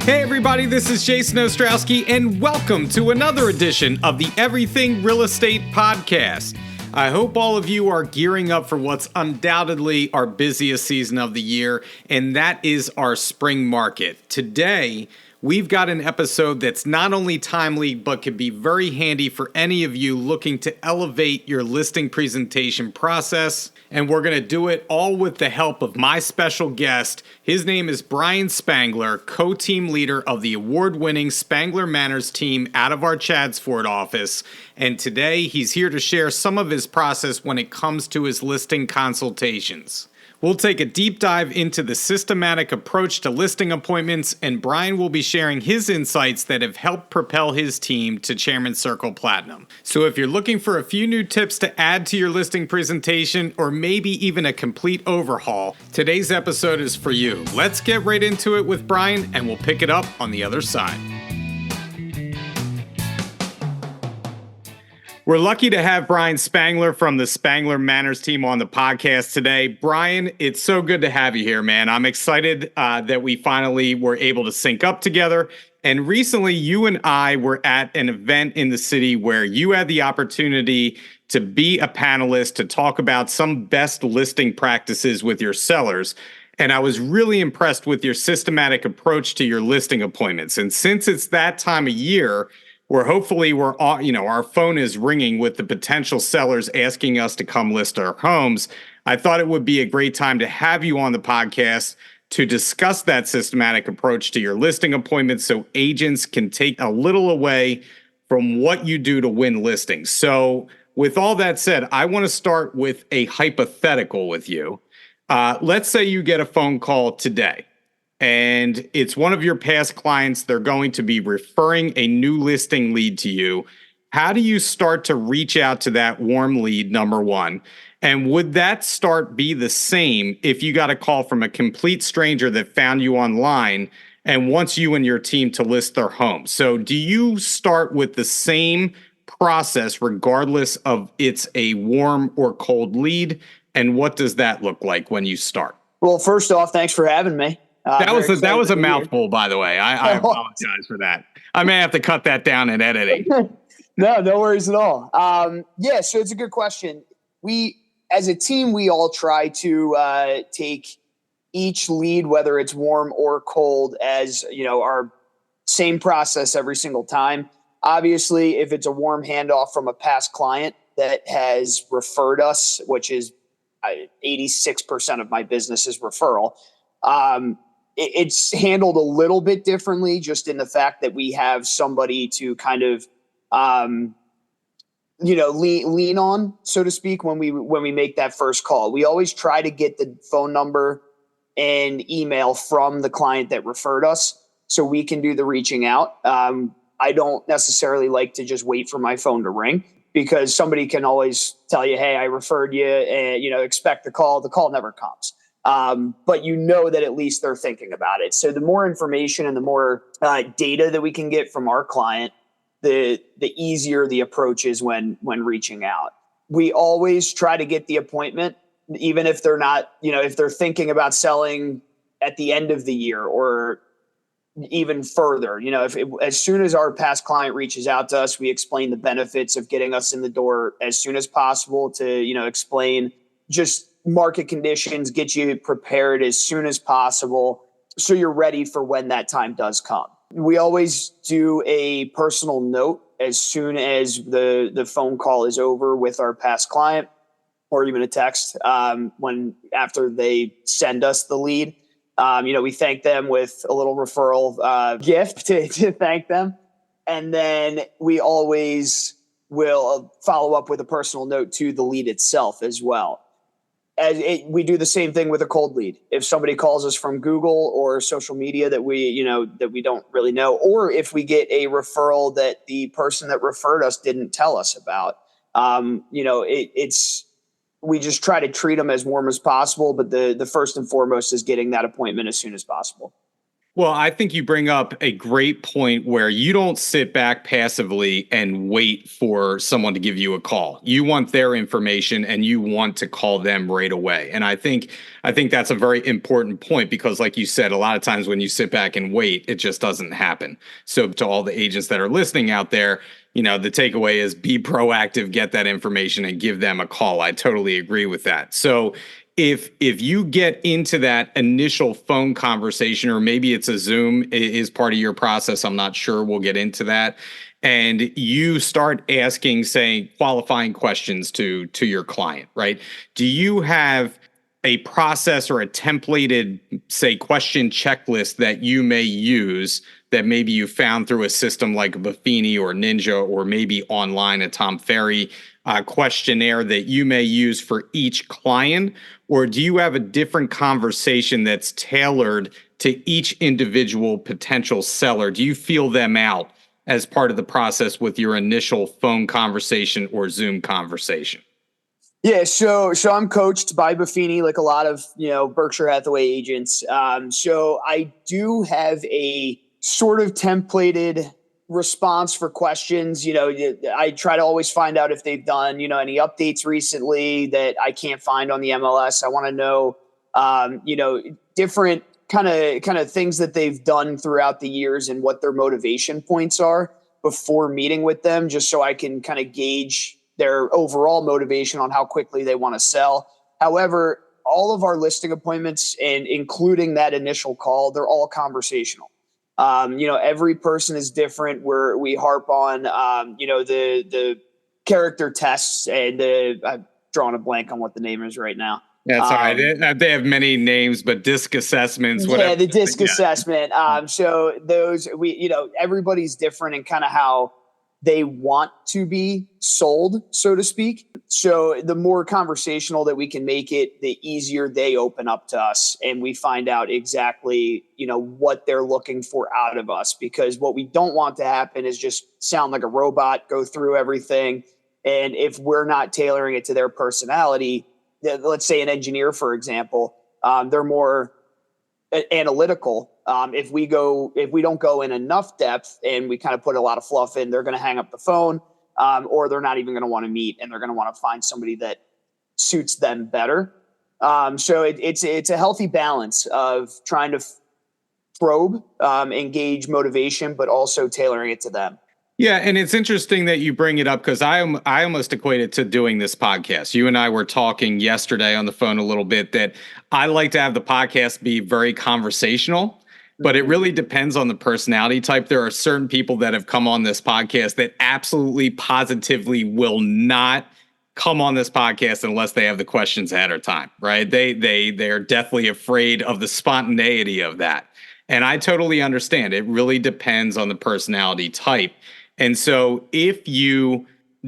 Hey everybody, this is Jason Ostrowski, and welcome to another edition of the Everything Real Estate Podcast. I hope all of you are gearing up for what's undoubtedly our busiest season of the year, and that is our spring market. Today, we've got an episode that's not only timely, but could be very handy for any of you looking to elevate your listing presentation process. And we're going to do it all with the help of my special guest. His name is Brian Spangler, co-team leader of the award-winning Spangler Manners team out of our Chadsford office. And today, he's here to share some of his process when it comes to his listing consultations. We'll take a deep dive into the systematic approach to listing appointments, and Brian will be sharing his insights that have helped propel his team to Chairman Circle Platinum. So if you're looking for a few new tips to add to your listing presentation, or maybe even a complete overhaul, today's episode is for you. Let's get right into it with Brian, and we'll pick it up on the other side. We're lucky to have Brian Spangler from the Spangler Manners team on the podcast today. Brian, it's so good to have you here, man. I'm excited that we finally were able to sync up together. And recently, you and I were at an event in the city where you had the opportunity to be a panelist to talk about some best listing practices with your sellers. And I was really impressed with your systematic approach to your listing appointments. And since it's that time of year, where hopefully our phone is ringing with the potential sellers asking us to come list our homes, I thought it would be a great time to have you on the podcast to discuss that systematic approach to your listing appointments so agents can take a little away from what you do to win listings. So with all that said, I want to start with a hypothetical with you. Let's say you get a phone call today, and it's one of your past clients. They're going to be referring a new listing lead to you. How do you start to reach out to that warm lead, number one? And would that start be the same if you got a call from a complete stranger that found you online and wants you and your team to list their home? So do you start with the same process regardless of it's a warm or cold lead? And what does that look like when you start? Well, first off, thanks for having me. That was a mouthful, by the way. I apologize for that. I may have to cut that down in editing. No worries at all. So it's a good question. We, as a team, we all try to take each lead, whether it's warm or cold, as our same process every single time. Obviously, if it's a warm handoff from a past client that has referred us, which is 86% of my business is referral. It's handled a little bit differently, just in the fact that we have somebody to kind of, lean on, so to speak, when we make that first call. We always try to get the phone number and email from the client that referred us, so we can do the reaching out. I don't necessarily like to just wait for my phone to ring, because somebody can always tell you, "Hey, I referred you," and expect the call. The call never comes. But that at least they're thinking about it. So the more information and the more data that we can get from our client, the easier the approach is when reaching out. We always try to get the appointment, even if they're not, if they're thinking about selling at the end of the year or even further. As soon as our past client reaches out to us, we explain the benefits of getting us in the door as soon as possible to, explain just market conditions, get you prepared as soon as possible so you're ready for when that time does come. We always do a personal note as soon as the phone call is over with our past client, or even a text after they send us the lead. We thank them with a little referral gift to thank them. And then we always will follow up with a personal note to the lead itself as well. We do the same thing with a cold lead. If somebody calls us from Google or social media that we don't really know, or if we get a referral that the person that referred us didn't tell us about, we just try to treat them as warm as possible. But the first and foremost is getting that appointment as soon as possible. Well, I think you bring up a great point where you don't sit back passively and wait for someone to give you a call. You want their information and you want to call them right away. And I think that's a very important point because like you said, a lot of times when you sit back and wait, it just doesn't happen. So to all the agents that are listening out there, the takeaway is be proactive, get that information and give them a call. I totally agree with that. So if you get into that initial phone conversation, or maybe it's a Zoom is part of your process, I'm not sure, we'll get into that, and you start asking, say, qualifying questions to your client, right? Do you have a process or a templated, say, question checklist that you may use that maybe you found through a system like Buffini or Ninja, or maybe online at Tom Ferry, questionnaire that you may use for each client? Or do you have a different conversation that's tailored to each individual potential seller? Do you feel them out as part of the process with your initial phone conversation or Zoom conversation? Yeah, so I'm coached by Buffini, like a lot of Berkshire Hathaway agents. So I do have a sort of templated response for questions. I try to always find out if they've done any updates recently that I can't find on the MLS. I want to know different kind of things that they've done throughout the years and what their motivation points are before meeting with them, just so I can kind of gauge their overall motivation on how quickly they want to sell. However, all of our listing appointments, and including that initial call, they're all conversational. Every person is different. We harp on, the character tests, and I'm drawing a blank on what the name is right now. That's all right. They have many names, but disc assessments, whatever. Yeah, the disc assessment. So those, everybody's different in kind of how they want to be sold, so to speak. So the more conversational that we can make it, the easier they open up to us, and we find out exactly, what they're looking for out of us. Because what we don't want to happen is just sound like a robot, go through everything. And if we're not tailoring it to their personality, let's say an engineer, for example, they're more analytical. If we don't go in enough depth and we kind of put a lot of fluff in, they're going to hang up the phone, or they're not even going to want to meet, and they're going to want to find somebody that suits them better. So it's a healthy balance of trying to probe, engage motivation, but also tailoring it to them. Yeah, and it's interesting that you bring it up because I almost equate it to doing this podcast. You and I were talking yesterday on the phone a little bit that I like to have the podcast be very conversational, but it really depends on the personality type. There are certain people that have come on this podcast that absolutely positively will not come on this podcast unless they have the questions ahead of time, right? They're definitely afraid of the spontaneity of that. And I totally understand. It really depends on the personality type. And so if you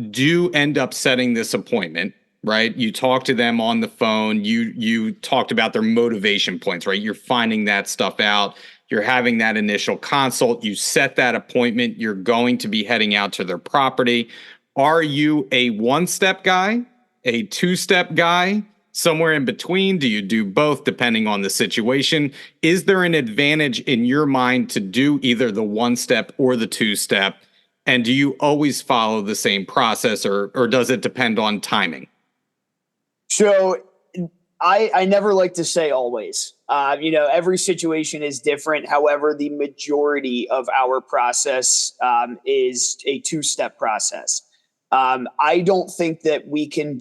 do end up setting this appointment, right, you talk to them on the phone, you talked about their motivation points, right? You're finding that stuff out. You're having that initial consult. You set that appointment. You're going to be heading out to their property. Are you a one-step guy, a two-step guy, somewhere in between? Do you do both depending on the situation? Is there an advantage in your mind to do either the one-step or the two-step? And do you always follow the same process, or does it depend on timing? So I never like to say always. Every situation is different. However, the majority of our process is a two-step process. I don't think that we can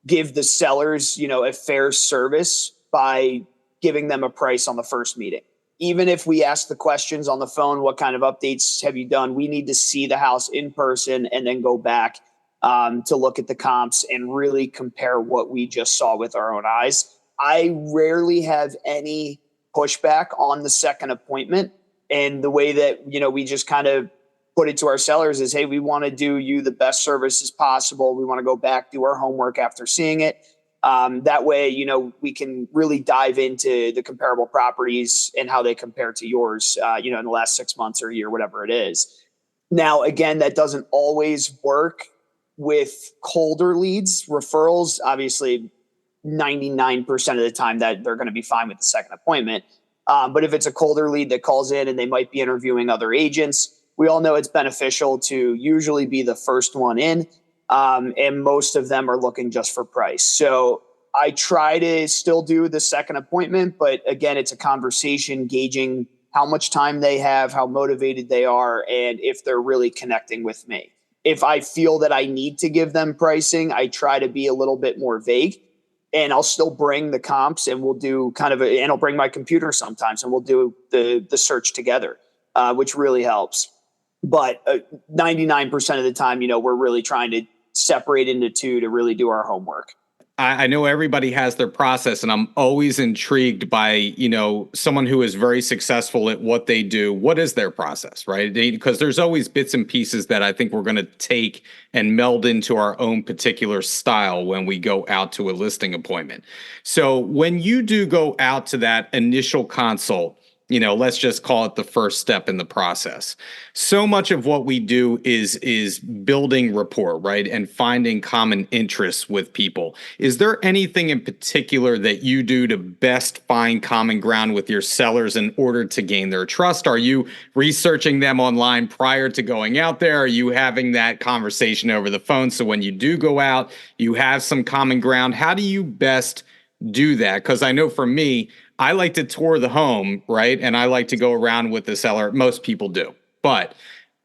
give the sellers, a fair service by giving them a price on the first meeting. Even if we ask the questions on the phone, what kind of updates have you done? We need to see the house in person and then go back to look at the comps and really compare what we just saw with our own eyes. I rarely have any pushback on the second appointment. And the way that, we just kind of put it to our sellers is, hey, we want to do you the best service as possible. We want to go back, do our homework after seeing it. That way, we can really dive into the comparable properties and how they compare to yours, in the last 6 months or a year, whatever it is. Now, again, that doesn't always work with colder leads. Referrals, obviously, 99% of the time that they're going to be fine with the second appointment. But if it's a colder lead that calls in and they might be interviewing other agents, we all know it's beneficial to usually be the first one in. And most of them are looking just for price. So I try to still do the second appointment, but again, it's a conversation gauging how much time they have, how motivated they are, and if they're really connecting with me. If I feel that I need to give them pricing, I try to be a little bit more vague, and I'll still bring the comps, and we'll do and I'll bring my computer sometimes, and we'll do the search together, which really helps. But 99% of the time, we're really trying to separate into two to really do our homework. I know everybody has their process, and I'm always intrigued by, someone who is very successful at what they do. What is their process, right? Because there's always bits and pieces that I think we're going to take and meld into our own particular style when we go out to a listing appointment. So when you do go out to that initial consult, let's just call it the first step in the process. So much of what we do is building rapport, right? And finding common interests with people. Is there anything in particular that you do to best find common ground with your sellers in order to gain their trust? Are you researching them online prior to going out there? Are you having that conversation over the phone? So when you do go out, you have some common ground. How do you best do that? Because I know for me, I like to tour the home, right? And I like to go around with the seller. Most people do. But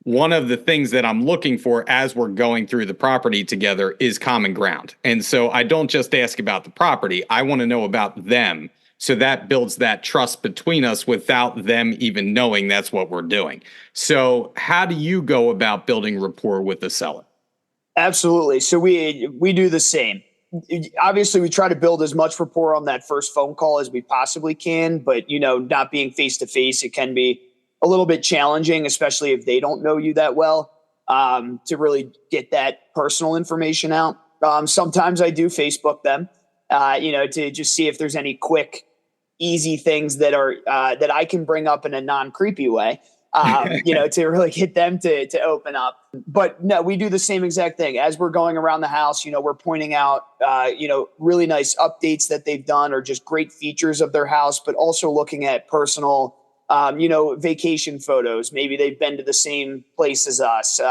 one of the things that I'm looking for as we're going through the property together is common ground. And so I don't just ask about the property. I want to know about them. So that builds that trust between us without them even knowing that's what we're doing. So how do you go about building rapport with the seller? Absolutely. So we do the same. Obviously, we try to build as much rapport on that first phone call as we possibly can, but not being face to face, it can be a little bit challenging, especially if they don't know you that well, to really get that personal information out. Sometimes I do Facebook them, to just see if there's any quick, easy things that are that I can bring up in a non-creepy way. To really get them to open up. But no, we do the same exact thing. As we're going around the house, we're pointing out, really nice updates that they've done or just great features of their house, but also looking at personal, vacation photos. Maybe they've been to the same place as us,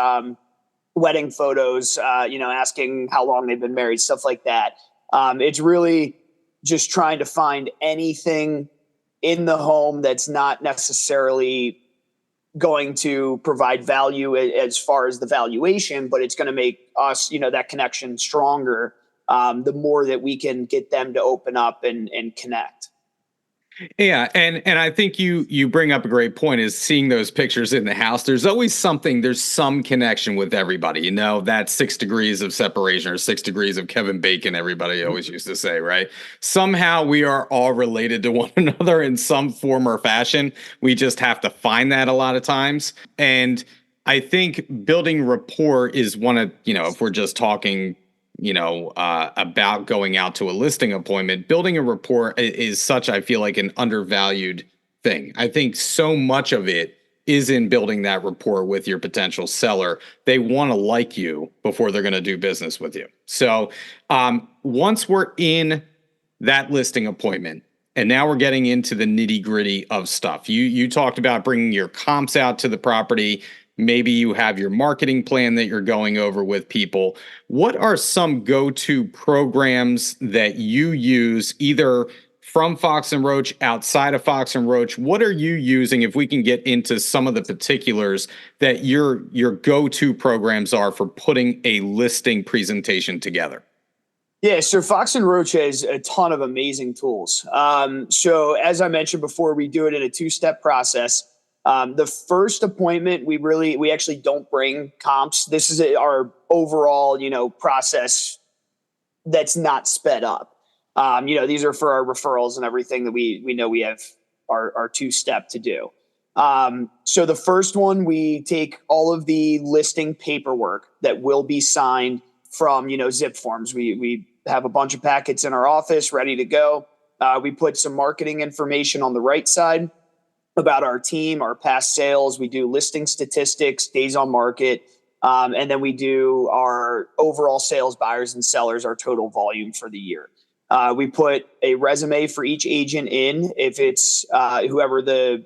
wedding photos, asking how long they've been married, stuff like that. It's really just trying to find anything in the home that's not necessarily going to provide value as far as the valuation, but it's going to make us, that connection stronger, the more that we can get them to open up and connect. Yeah, and I think you bring up a great point is seeing those pictures in the house. There's always there's some connection with everybody. That 6 degrees of separation or 6 degrees of Kevin Bacon, everybody always used to say, right? Somehow we are all related to one another in some form or fashion. We just have to find that a lot of times. And I think building rapport is one of, if we're just talking about going out to a listing appointment, building a rapport is such, I feel like, an undervalued thing. I think so much of it is in building that rapport with your potential seller. They want to like you before they're going to do business with you. So once we're in that listing appointment, and now we're getting into the nitty gritty of stuff. You talked about bringing your comps out to the property. Maybe you have your marketing plan that you're going over with people. What are some go-to programs that you use either from Fox and Roach, outside of Fox and Roach? What are you using, if we can get into some of the particulars that your go-to programs are for putting a listing presentation together? Yeah, so Fox and Roach has a ton of amazing tools. So as I mentioned before, we do it in a two-step process. The first appointment, we actually don't bring comps. This is our overall, process that's not sped up. These are for our referrals and everything that we know we have our two-step to do. So the first one, we take all of the listing paperwork that will be signed from, zip forms. We have a bunch of packets in our office ready to go. We put some marketing information on the right side about our team, our past sales. We do listing statistics, days on market, and then we do our overall sales, buyers and sellers, our total volume for the year. We put a resume for each agent in. If it's whoever the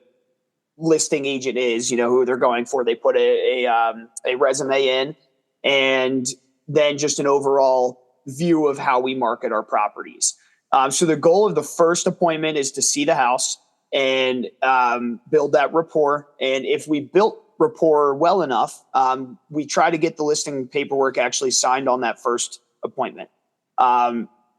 listing agent is, who they're going for, they put a resume in, and then just an overall view of how we market our properties. So the goal of the first appointment is to see the house and build that rapport. And if we built rapport well enough, we try to get the listing paperwork actually signed on that first appointment.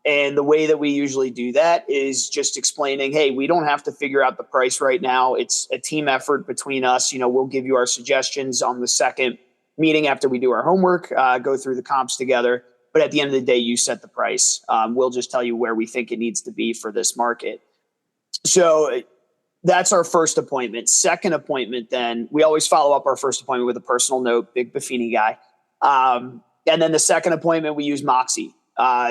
And the way that we usually do that is just explaining, hey, we don't have to figure out the price right now. It's a team effort between us. We'll give you our suggestions on the second meeting after we do our homework, go through the comps together. But at the end of the day, you set the price. We'll just tell you where we think it needs to be for this market. So that's our first appointment. Second appointment, then we always follow up our first appointment with a personal note, big Buffini guy. And then the second appointment, we use Moxie.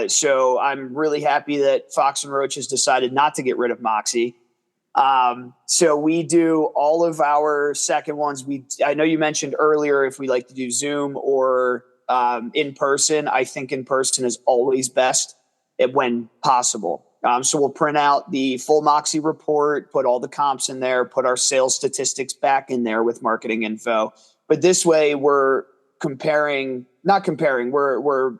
So I'm really happy that Fox and Roach has decided not to get rid of Moxie. So we do all of our second ones. I know you mentioned earlier if we like to do Zoom or in person. I think in person is always best when possible. So we'll print out the full Moxie report, put all the comps in there, put our sales statistics back in there with marketing info. But this way we're we're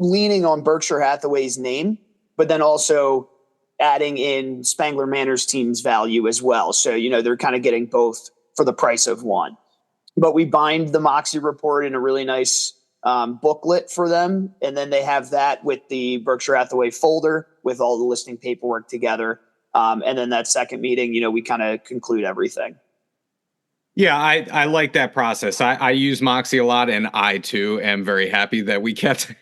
leaning on Berkshire Hathaway's name, but then also adding in Spangler Manor's team's value as well. So, they're kind of getting both for the price of one. But we bind the Moxie report in a really nice booklet for them. And then they have that with the Berkshire Hathaway folder with all the listing paperwork together. And then that second meeting, we kind of conclude everything. Yeah, I like that process. I use Moxie a lot, and I too am very happy that we kept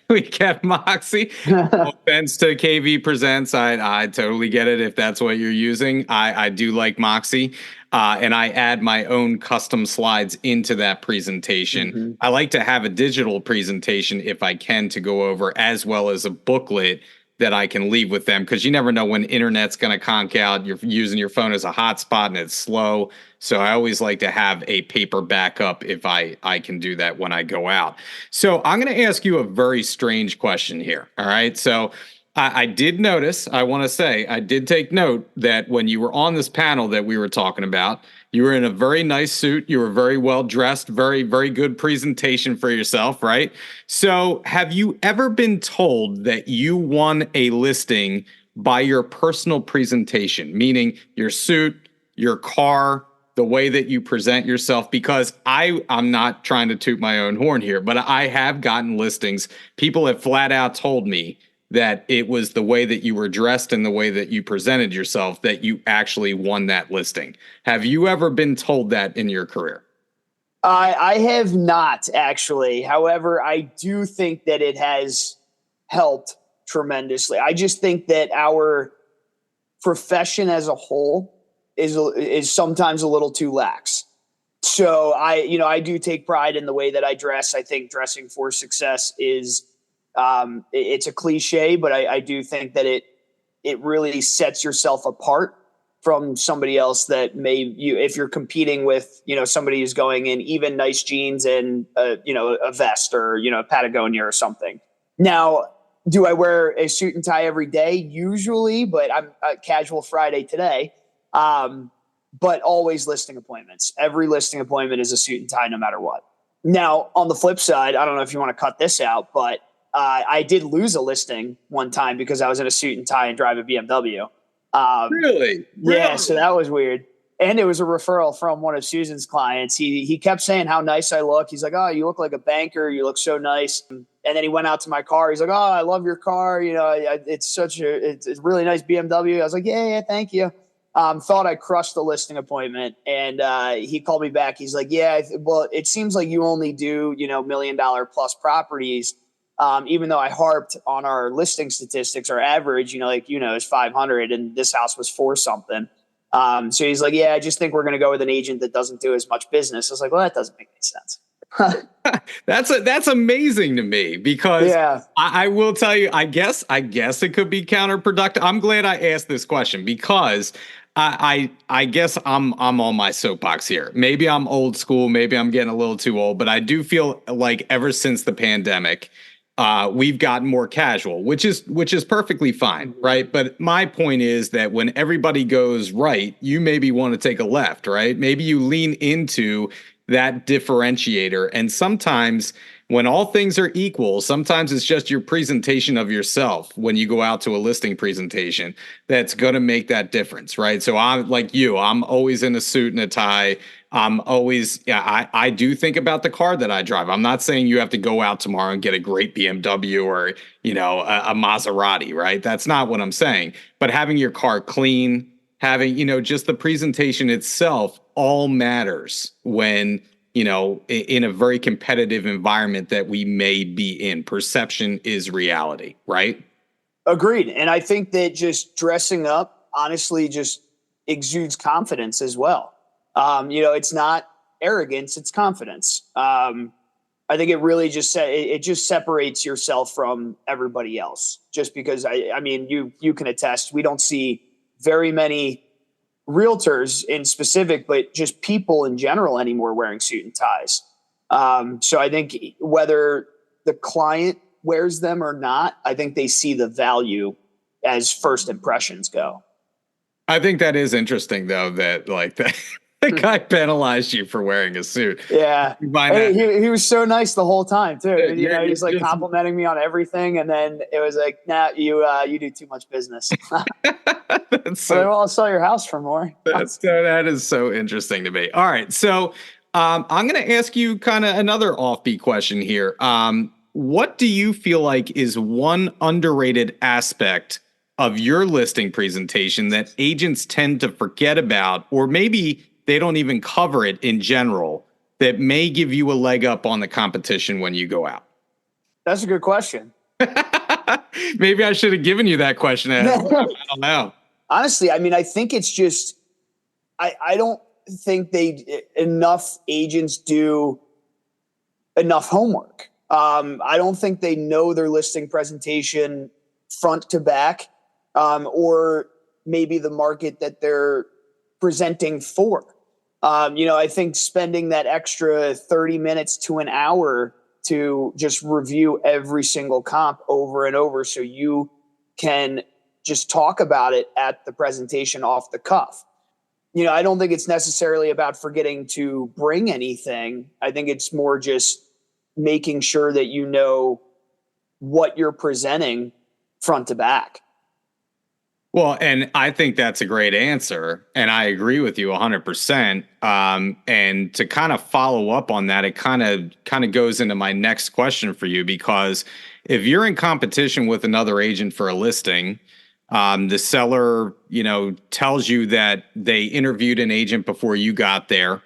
Moxie. No offense to KV Presents, I totally get it if that's what you're using. I do like Moxie, and I add my own custom slides into that presentation. Mm-hmm. I like to have a digital presentation if I can to go over, as well as a booklet that I can leave with them, because you never know when internet's going to conk out. You're using your phone as a hotspot and it's slow. So I always like to have a paper backup if I can do that when I go out. So I'm going to ask you a very strange question here. All right. So I did notice, I want to say, I did take note that when you were on this panel that we were talking about, you were in a very nice suit. You were very well dressed, very, very good presentation for yourself, right? So have you ever been told that you won a listing by your personal presentation, meaning your suit, your car, the way that you present yourself? Because I'm not trying to toot my own horn here, but I have gotten listings. People have flat out told me that it was the way that you were dressed and the way that you presented yourself that you actually won that listing. Have you ever been told that in your career? I have not, actually. However, I do think that it has helped tremendously. I just think that our profession as a whole is sometimes a little too lax. So I do take pride in the way that I dress. I think dressing for success is it's a cliche, but I do think that it really sets yourself apart from somebody else that if you're competing with, somebody who's going in even nice jeans and, a vest or, a Patagonia or something. Now, do I wear a suit and tie every day? Usually, but I'm a casual Friday today. But always listing appointments. Every listing appointment is a suit and tie no matter what. Now, on the flip side, I don't know if you want to cut this out, but I did lose a listing one time because I was in a suit and tie and drive a BMW. Really? Yeah, so that was weird. And it was a referral from one of Susan's clients. He kept saying how nice I look. He's like, "Oh, you look like a banker. You look so nice." And then he went out to my car. He's like, "Oh, I love your car. It's it's a really nice BMW." I was like, "Yeah, thank you." Thought I crushed the listing appointment, and he called me back. He's like, "Yeah, well, it seems like you only do $1 million plus properties." Even though I harped on our listing statistics, our average, is 500 and this house was 4 something. So he's like, "Yeah, I just think we're going to go with an agent that doesn't do as much business." I was like, "Well, that doesn't make any sense." That's amazing to me, because yeah. I will tell you, I guess it could be counterproductive. I'm glad I asked this question, because I guess I'm on my soapbox here. Maybe I'm old school. Maybe I'm getting a little too old, but I do feel like ever since the pandemic, we've gotten more casual, which is perfectly fine, right? But my point is that when everybody goes right, you maybe want to take a left, right? Maybe you lean into that differentiator. And sometimes when all things are equal, sometimes it's just your presentation of yourself when you go out to a listing presentation that's going to make that difference, right? So I'm like you, I'm always in a suit and a tie. I'm always, yeah, I do think about the car that I drive. I'm not saying you have to go out tomorrow and get a great BMW or, a Maserati, right? That's not what I'm saying. But having your car clean, having, just the presentation itself all matters when, in a very competitive environment that we may be in. Perception is reality, right? Agreed. And I think that just dressing up honestly just exudes confidence as well. It's not arrogance, it's confidence. I think it really it just separates yourself from everybody else. Just because I mean, you can attest, we don't see very many realtors in specific, but just people in general anymore wearing suit and ties. So I think whether the client wears them or not, I think they see the value as first impressions go. I think that is interesting, though, that like that the guy penalized you for wearing a suit. Yeah, he was so nice the whole time too. He's like complimenting me on everything, and then it was like, "Nah, you do too much business." Well, I'll sell your house for more. That is so interesting to me. All right, so I'm going to ask you kind of another offbeat question here. What do you feel like is one underrated aspect of your listing presentation that agents tend to forget about, or maybe they don't even cover it in general, that may give you a leg up on the competition when you go out? That's a good question. Maybe I should have given you that question. I don't know. Honestly, I mean, I think it's just, I don't think enough agents do enough homework. I don't think they know their listing presentation front to back, or maybe the market that they're presenting for. I think spending that extra 30 minutes to an hour to just review every single comp over and over so you can just talk about it at the presentation off the cuff. I don't think it's necessarily about forgetting to bring anything. I think it's more just making sure that you know what you're presenting front to back. Well, and I think that's a great answer, and I agree with you 100%. And to kind of follow up on that, it kind of goes into my next question for you, because if you're in competition with another agent for a listing, the seller, tells you that they interviewed an agent before you got there,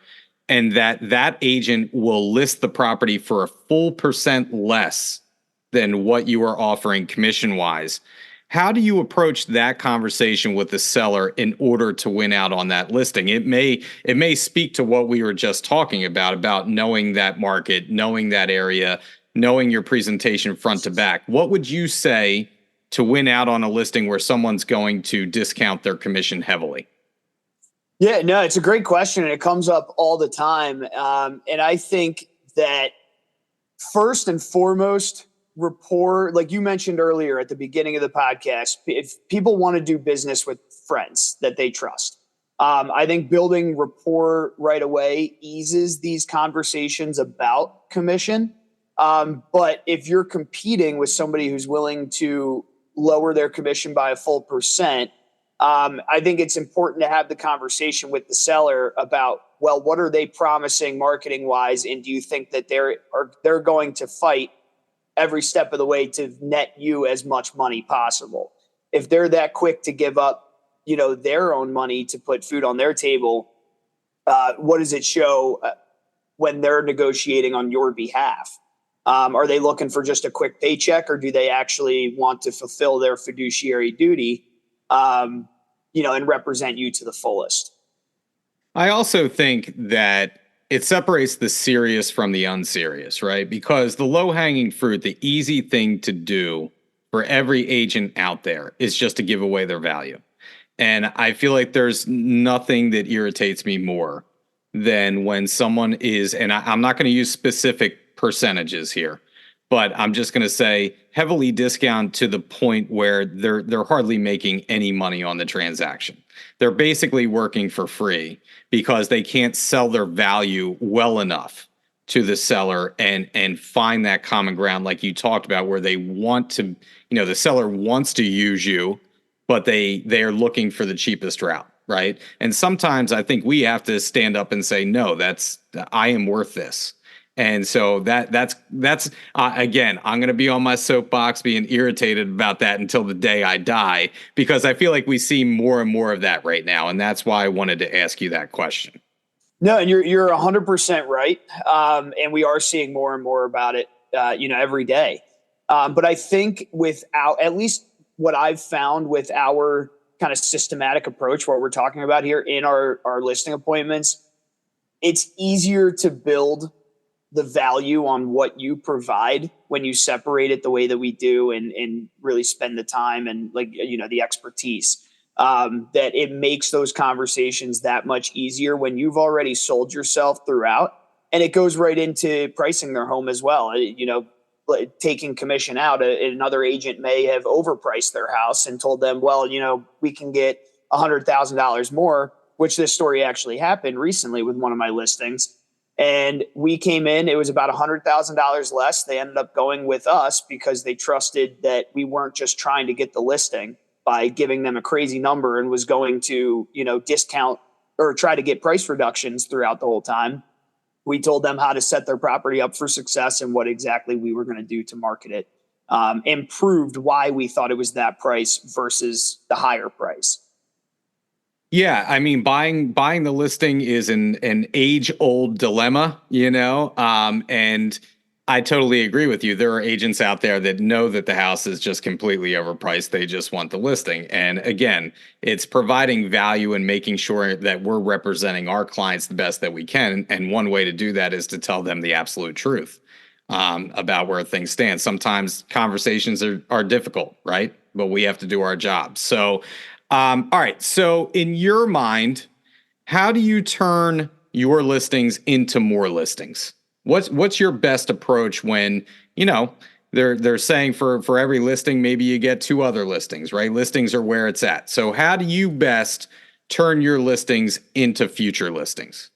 and that agent will list the property for a full % less than what you are offering commission-wise. How do you approach that conversation with the seller in order to win out on that listing? It may speak to what we were just talking about knowing that market, knowing that area, knowing your presentation front to back. What would you say to win out on a listing where someone's going to discount their commission heavily? Yeah, no, it's a great question, and it comes up all the time. And I think that first and foremost, rapport, like you mentioned earlier at the beginning of the podcast, if people want to do business with friends that they trust, I think building rapport right away eases these conversations about commission. But if you're competing with somebody who's willing to lower their commission by a full %, I think it's important to have the conversation with the seller about, well, what are they promising marketing wise? And do you think that they're going to fight every step of the way to net you as much money possible? If they're that quick to give up, their own money to put food on their table, what does it show when they're negotiating on your behalf? Are they looking for just a quick paycheck, or do they actually want to fulfill their fiduciary duty, and represent you to the fullest? I also think that it separates the serious from the unserious, right? Because the low-hanging fruit, the easy thing to do for every agent out there is just to give away their value. And I feel like there's nothing that irritates me more than when someone is, and I'm not going to use specific percentages here, but I'm just going to say heavily discount to the point where they're hardly making any money on the transaction. They're basically working for free because they can't sell their value well enough to the seller and find that common ground like you talked about, where they want to, the seller wants to use you, but they're looking for the cheapest route, right? And sometimes I think we have to stand up and say, no, I am worth this. And so that's again, I'm going to be on my soapbox being irritated about that until the day I die, because I feel like we see more and more of that right now. And that's why I wanted to ask you that question. No, and you're 100% right. And we are seeing more and more about it, every day. But I think at least what I've found with our kind of systematic approach, what we're talking about here in our listing appointments, it's easier to build the value on what you provide when you separate it the way that we do and really spend the time and the expertise. That it makes those conversations that much easier when you've already sold yourself throughout, and it goes right into pricing their home as well. Taking commission out, another agent may have overpriced their house and told them, well, we can get $100,000 more, which this story actually happened recently with one of my listings. And we came in, it was about $100,000 less. They ended up going with us because they trusted that we weren't just trying to get the listing by giving them a crazy number and was going to, discount or try to get price reductions throughout the whole time. We told them how to set their property up for success and what exactly we were going to do to market it, and proved why we thought it was that price versus the higher price. Yeah, I mean, buying the listing is an age-old dilemma, and I totally agree with you. There are agents out there that know that the house is just completely overpriced. They just want the listing. And again, it's providing value and making sure that we're representing our clients the best that we can. And one way to do that is to tell them the absolute truth about where things stand. Sometimes conversations are difficult, right? But we have to do our job. So, all right. So in your mind, how do you turn your listings into more listings? What's your best approach when, they're saying for every listing, maybe you get 2 other listings, right? Listings are where it's at. So how do you best turn your listings into future listings?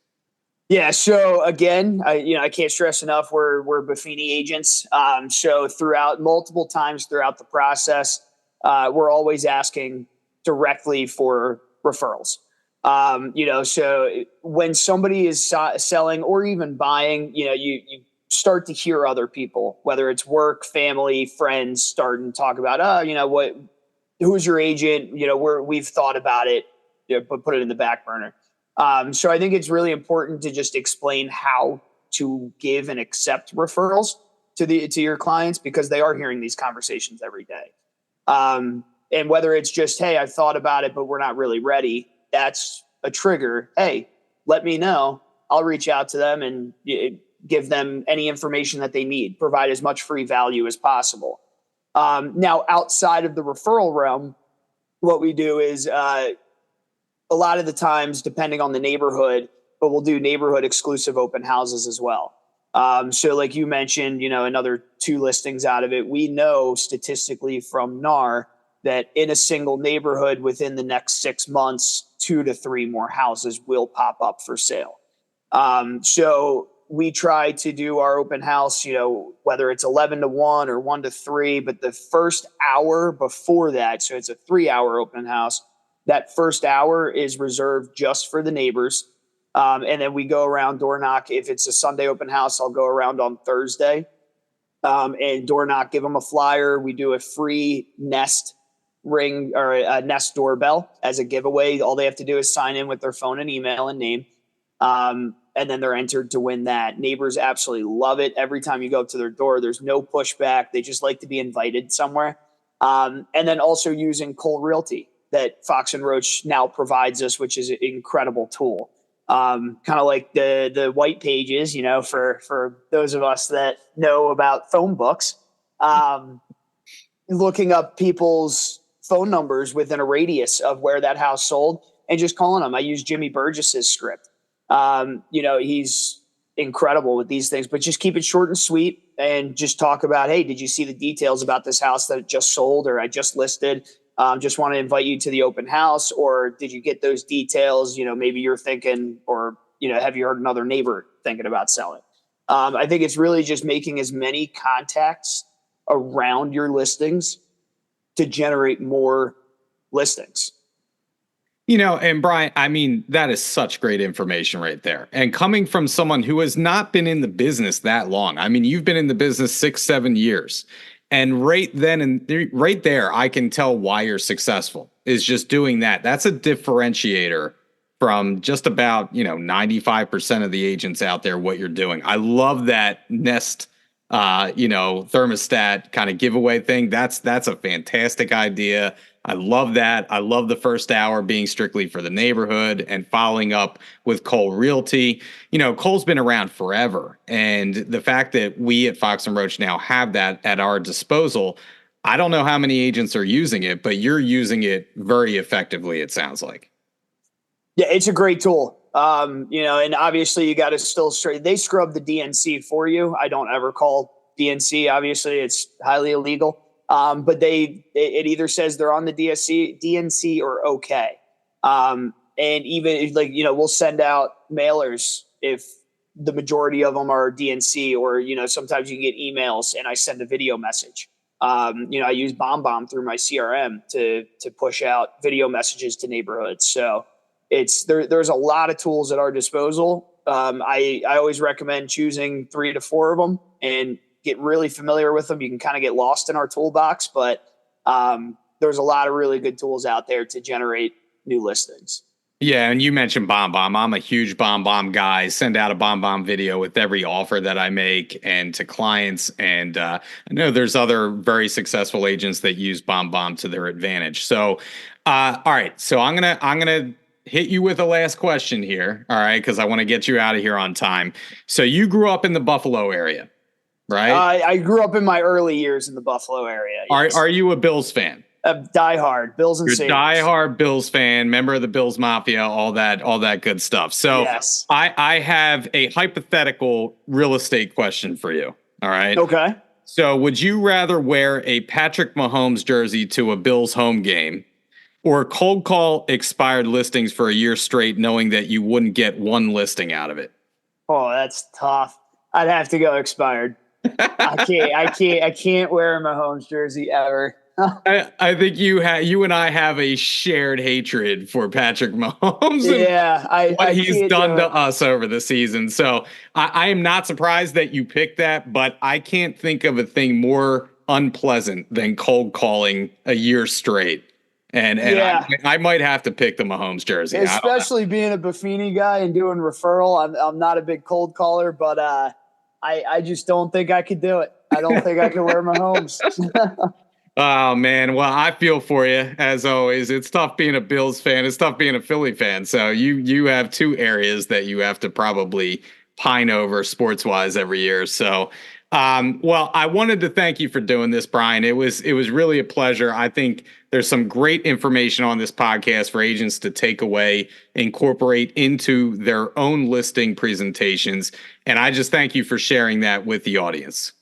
Yeah. So again, I can't stress enough, we're Buffini agents. So throughout multiple times throughout the process, we're always asking directly for referrals. So when somebody is selling or even buying, you start to hear other people, whether it's work, family, friends, start and talk about, who's your agent? We've thought about it, but put it in the back burner. So I think it's really important to just explain how to give and accept referrals to your clients, because they are hearing these conversations every day. And whether it's just, hey, I've thought about it, but we're not really ready, that's a trigger. Hey, let me know. I'll reach out to them and give them any information that they need, provide as much free value as possible. Now, outside of the referral realm, what we do is a lot of the times, depending on the neighborhood, but we'll do neighborhood exclusive open houses as well. So like you mentioned, another 2 listings out of it, we know statistically from NAR that in a single neighborhood within the next 6 months, 2 to 3 more houses will pop up for sale. So we try to do our open house, whether it's 11 to 1 or 1 to 3, but the first hour before that, so it's a 3-hour open house, that first hour is reserved just for the neighbors. And then we go around door knock. If it's a Sunday open house, I'll go around on Thursday and door knock, give them a flyer. We do a free Nest ring or a Nest doorbell as a giveaway. All they have to do is sign in with their phone and email and name. And then they're entered to win that. Neighbors absolutely love it. Every time you go up to their door, there's no pushback. They just like to be invited somewhere. And then also using Cole Realty that Fox and Roach now provides us, which is an incredible tool. Kind of like the white pages, for those of us that know about phone books, looking up people's phone numbers within a radius of where that house sold and just calling them. I use Jimmy Burgess's script. He's incredible with these things, but just keep it short and sweet. and just talk about, hey, did you see the details about this house that just sold or I just listed? Just want to invite you to the open house, or did you get those details? Maybe you're thinking, or, have you heard another neighbor thinking about selling? I think it's really just making as many contacts around your listings to generate more listings. And Brian, I mean, that is such great information right there. And coming from someone who has not been in the business that long, I mean, you've been in the business 6-7 years. And right then and right there, I can tell why you're successful is just doing that. That's a differentiator from just about, 95% of the agents out there, what you're doing. I love that Nest, thermostat kind of giveaway thing. That's a fantastic idea. I love that. I love the first hour being strictly for the neighborhood and following up with Cole Realty. Cole's been around forever. And the fact that we at Fox and Roach now have that at our disposal, I don't know how many agents are using it, but you're using it very effectively, it sounds like. Yeah, it's a great tool. And obviously you got to still they scrub the DNC for you. I don't ever call DNC. Obviously it's highly illegal. But it either says they're on the DNC or okay. And even we'll send out mailers if the majority of them are DNC, or, sometimes you can get emails and I send a video message. I use BombBomb through my CRM to push out video messages to neighborhoods. So there's a lot of tools at our disposal. I always recommend choosing 3 to 4 of them and get really familiar with them. You can kind of get lost in our toolbox, but there's a lot of really good tools out there to generate new listings. Yeah, and you mentioned BombBomb. I'm a huge BombBomb guy. Send out a BombBomb video with every offer that I make and to clients. And I know there's other very successful agents that use BombBomb to their advantage. So, all right. So I'm gonna hit you with a last question here. All right, because I want to get you out of here on time. So you grew up in the Buffalo area. Right. I grew up in my early years in the Buffalo area. Yes. Are you a Bills fan? Diehard Bills and You're Sabres. Diehard Bills fan, member of the Bills Mafia, all that good stuff. So yes. I have a hypothetical real estate question for you. All right. Okay. So would you rather wear a Patrick Mahomes jersey to a Bills home game, or cold call expired listings for a year straight, knowing that you wouldn't get one listing out of it? Oh, that's tough. I'd have to go expired. I can't wear a Mahomes jersey ever. I think you and I have a shared hatred for Patrick Mahomes. Yeah, what he's done to us over the season. So I am not surprised that you picked that, but I can't think of a thing more unpleasant than cold calling a year straight. And yeah. I might have to pick the Mahomes jersey, especially being a Buffini guy and doing referral. I'm not a big cold caller, but I just don't think I could do it. I don't think I could wear Mahomes. Oh, man. Well, I feel for you, as always. It's tough being a Bills fan. It's tough being a Philly fan. So you have 2 areas that you have to probably pine over sports-wise every year. So, well, I wanted to thank you for doing this, Brian. It was really a pleasure. I think there's some great information on this podcast for agents to take away, incorporate into their own listing presentations. And I just thank you for sharing that with the audience.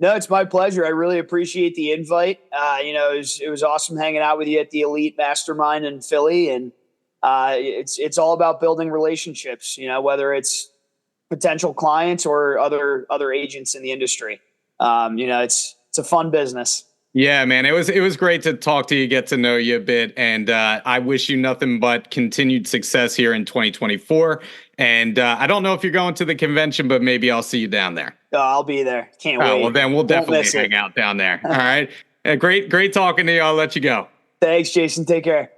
No, it's my pleasure. I really appreciate the invite. It was awesome hanging out with you at the Elite Mastermind in Philly. And it's all about building relationships, whether it's potential clients or other agents in the industry. It's a fun business. Yeah, man, it was great to talk to you, get to know you a bit, and I wish you nothing but continued success here in 2024. And I don't know if you're going to the convention, but maybe I'll see you down there. Oh, I'll be there. Can't wait. Well, then we'll definitely hang out down there. All right. Great talking to you. I'll let you go. Thanks, Jason. Take care.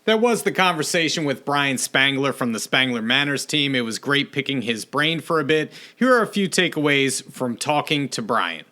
That was the conversation with Brian Spangler from the Spangler Manners team. It was great picking his brain for a bit. Here are a few takeaways from talking to Brian.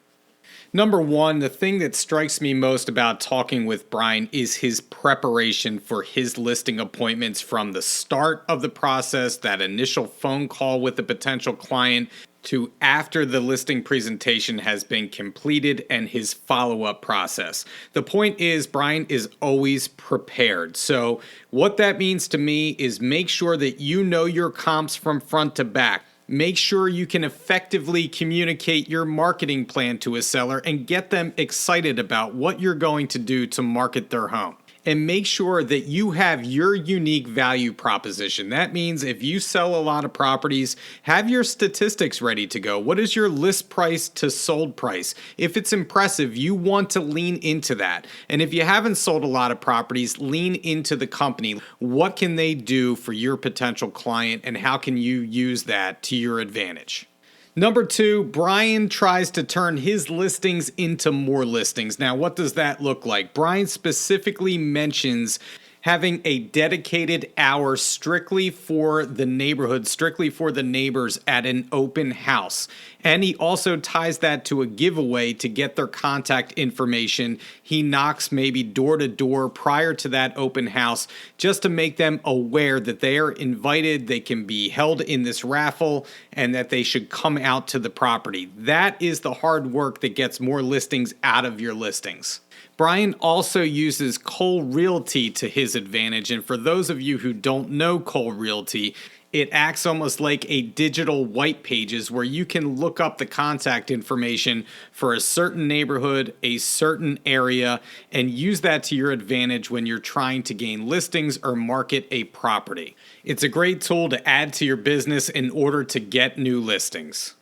Number 1, the thing that strikes me most about talking with Brian is his preparation for his listing appointments from the start of the process, that initial phone call with the potential client, to after the listing presentation has been completed and his follow-up process. The point is, Brian is always prepared. So what that means to me is make sure that you know your comps from front to back. Make sure you can effectively communicate your marketing plan to a seller and get them excited about what you're going to do to market their home. And make sure that you have your unique value proposition. That means if you sell a lot of properties, have your statistics ready to go. What is your list price to sold price? If it's impressive, you want to lean into that. And if you haven't sold a lot of properties, lean into the company. What can they do for your potential client, and how can you use that to your advantage? Number 2, Brian tries to turn his listings into more listings. Now, what does that look like? Brian specifically mentions having a dedicated hour strictly for the neighborhood, strictly for the neighbors at an open house. And he also ties that to a giveaway to get their contact information. He knocks maybe door to door prior to that open house just to make them aware that they are invited, they can be held in this raffle, and that they should come out to the property. That is the hard work that gets more listings out of your listings. Brian also uses Cole Realty to his advantage, and for those of you who don't know Cole Realty, it acts almost like a digital white pages where you can look up the contact information for a certain neighborhood, a certain area, and use that to your advantage when you're trying to gain listings or market a property. It's a great tool to add to your business in order to get new listings.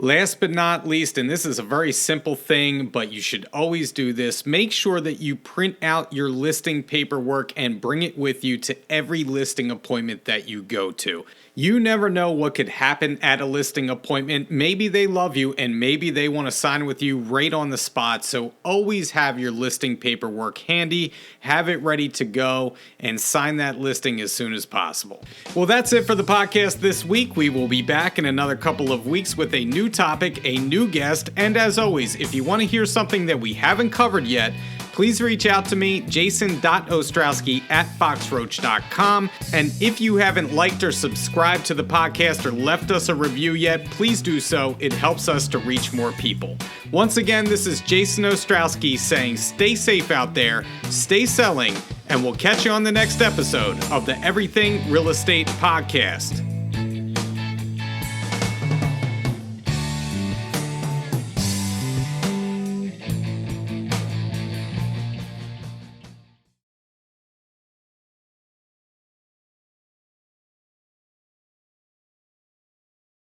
Last but not least, and this is a very simple thing, but you should always do this, make sure that you print out your listing paperwork and bring it with you to every listing appointment that you go to. You never know what could happen at a listing appointment. Maybe they love you and maybe they want to sign with you right on the spot. So always have your listing paperwork handy, have it ready to go, and sign that listing as soon as possible. Well, that's it for the podcast this week. We will be back in another couple of weeks with a new topic, a new guest, and as always, if you want to hear something that we haven't covered yet, please reach out to me, jason.ostrowski@foxroach.com. And if you haven't liked or subscribed to the podcast or left us a review yet, please do so. It helps us to reach more people. Once again, this is Jason Ostrowski saying stay safe out there, stay selling, and we'll catch you on the next episode of the Everything Real Estate Podcast.